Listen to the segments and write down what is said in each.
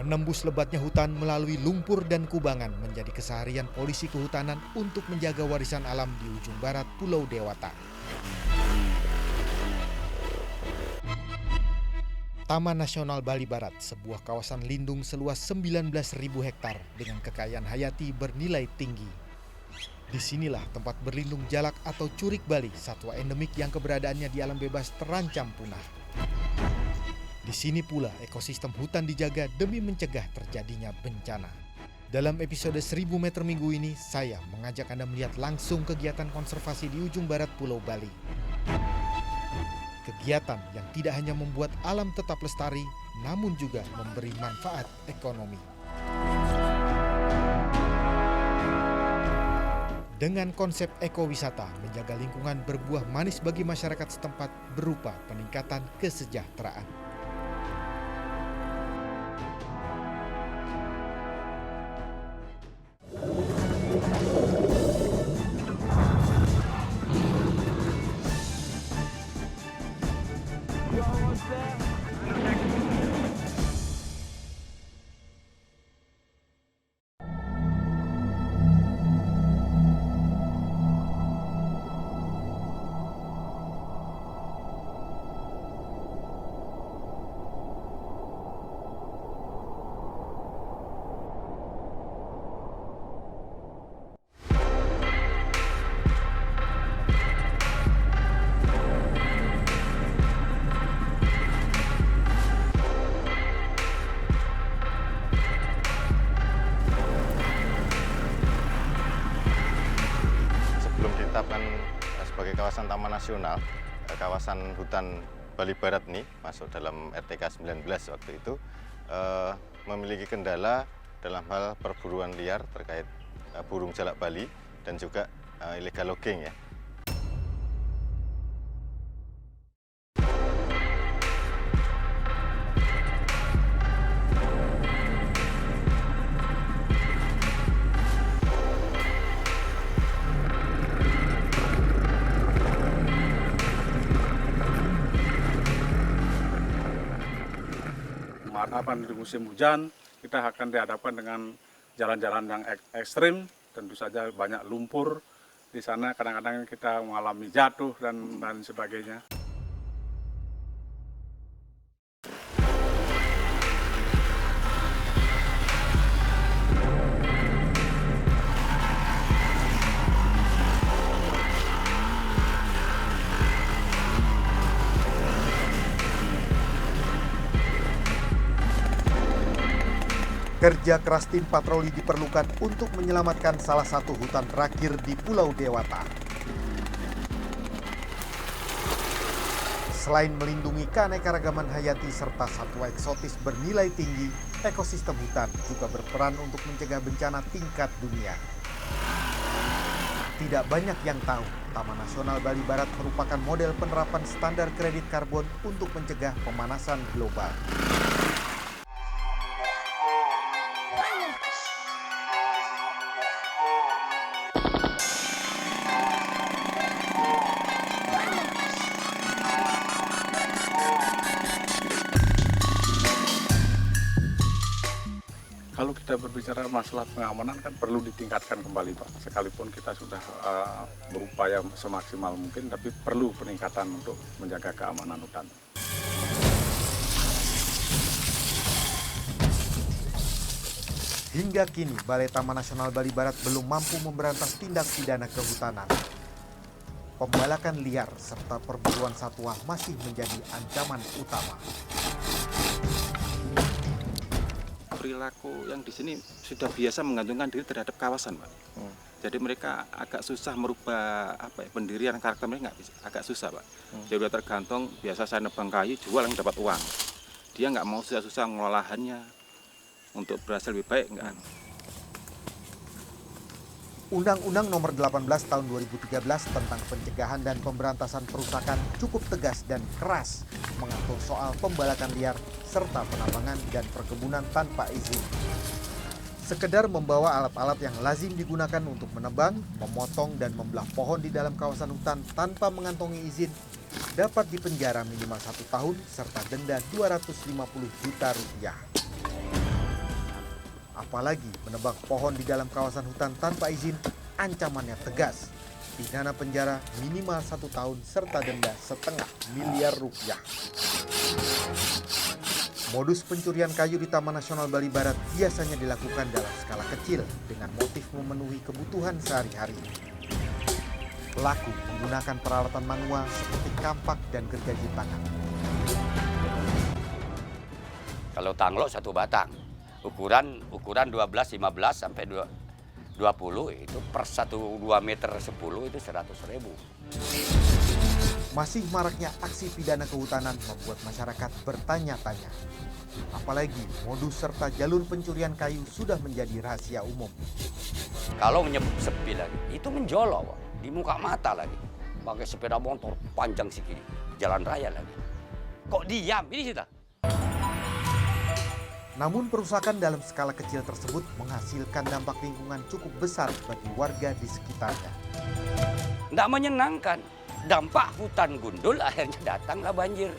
Menembus lebatnya hutan melalui lumpur dan kubangan menjadi keseharian polisi kehutanan untuk menjaga warisan alam di ujung barat Pulau Dewata. Taman Nasional Bali Barat, sebuah kawasan lindung seluas 19.000 hektar dengan kekayaan hayati bernilai tinggi. Disinilah tempat berlindung jalak atau curik Bali, satwa endemik yang keberadaannya di alam bebas terancam punah. Di sini pula ekosistem hutan dijaga demi mencegah terjadinya bencana. Dalam episode 1000 meter minggu ini, saya mengajak Anda melihat langsung kegiatan konservasi di ujung barat Pulau Bali. Kegiatan yang tidak hanya membuat alam tetap lestari, namun juga memberi manfaat ekonomi. Dengan konsep ekowisata, menjaga lingkungan berbuah manis bagi masyarakat setempat berupa peningkatan kesejahteraan. Ditetapkan sebagai kawasan taman nasional, kawasan hutan Bali Barat ini masuk dalam RTK 19 waktu itu, memiliki kendala dalam hal perburuan liar terkait burung jalak Bali dan juga illegal logging ya. Di musim hujan kita akan dihadapkan dengan jalan-jalan yang ekstrim, tentu saja banyak lumpur di sana, kadang-kadang kita mengalami jatuh dan sebagainya. Kerja keras tim patroli diperlukan untuk menyelamatkan salah satu hutan terakhir di Pulau Dewata. Selain melindungi keanekaragaman hayati serta satwa eksotis bernilai tinggi, ekosistem hutan juga berperan untuk mencegah bencana tingkat dunia. Tidak banyak yang tahu, Taman Nasional Bali Barat merupakan model penerapan standar kredit karbon untuk mencegah pemanasan global. Kalau kita berbicara masalah pengamanan kan perlu ditingkatkan kembali Pak. Sekalipun kita sudah berupaya semaksimal mungkin, tapi perlu peningkatan untuk menjaga keamanan hutan. Hingga kini, Balai Taman Nasional Bali Barat belum mampu memberantas tindak pidana kehutanan. Pembalakan liar serta perburuan satwa masih menjadi ancaman utama. Perilaku yang di sini sudah biasa menggantungkan diri terhadap kawasan, Pak. Jadi mereka agak susah merubah pendirian karakter mereka, agak susah, Pak. Jadi udah tergantung, biasa saya nebang kayu, jual yang dapat uang. Dia nggak mau susah-susah ngolahannya untuk berhasil lebih baik, enggak. Undang-Undang Nomor 18 Tahun 2013 tentang pencegahan dan pemberantasan perusakan cukup tegas dan keras mengatur soal pembalakan liar serta penambangan dan perkebunan tanpa izin. Sekedar membawa alat-alat yang lazim digunakan untuk menebang, memotong dan membelah pohon di dalam kawasan hutan tanpa mengantongi izin dapat dipenjara minimal 1 tahun serta denda Rp250 juta. Apalagi menebang pohon di dalam kawasan hutan tanpa izin, ancamannya tegas. Pidana penjara minimal 1 tahun serta denda ⅕ miliar rupiah. Modus pencurian kayu di Taman Nasional Bali Barat biasanya dilakukan dalam skala kecil dengan motif memenuhi kebutuhan sehari-hari. Pelaku menggunakan peralatan manual seperti kampak dan gergaji tangan. Kalau tanglok 1 batang, ukuran 12, 15 sampai 20 itu per 2 meter 10 itu 100.000. Masih maraknya aksi pidana kehutanan membuat masyarakat bertanya-tanya. Apalagi modus serta jalur pencurian kayu sudah menjadi rahasia umum. Kalau sepi lagi, itu menjolok Pak, di muka mata lagi. Pakai sepeda motor panjang segini, jalan raya lagi. Kok diam? Ini kita. Namun perusakan dalam skala kecil tersebut menghasilkan dampak lingkungan cukup besar bagi warga di sekitarnya. Nggak menyenangkan. Dampak hutan gundul akhirnya datanglah banjir.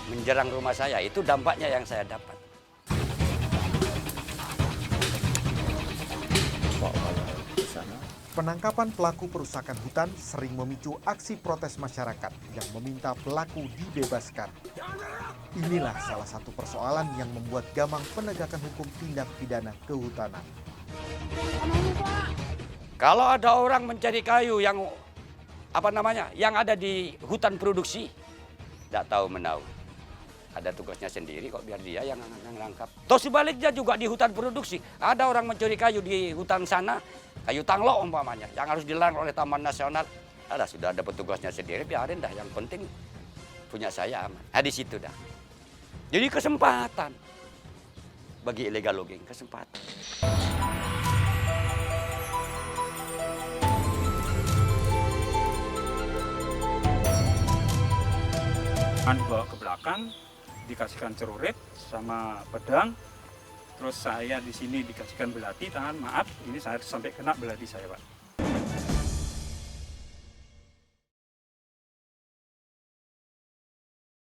Menjerang rumah saya, itu dampaknya yang saya dapat. Penangkapan pelaku perusakan hutan sering memicu aksi protes masyarakat yang meminta pelaku dibebaskan. Inilah salah satu persoalan yang membuat gamang penegakan hukum tindak pidana kehutanan. Kalau ada orang mencari kayu yang yang ada di hutan produksi, tidak tahu menahu. Ada tugasnya sendiri kok, biar dia yang nangkap. Toh sebaliknya juga di hutan produksi, ada orang mencuri kayu di hutan sana, kayu tanglok umpamanya, yang harus dilarang oleh Taman Nasional. Sudah ada petugasnya sendiri, biarin dah. Yang penting punya saya aman. Di situ dah. Jadi kesempatan bagi illegal logging, kesempatan. Dibawa ke belakang, dikasihkan celurit sama pedang, terus saya di sini dikasihkan belati tangan. Maaf, ini saya sampai kena belati saya Pak.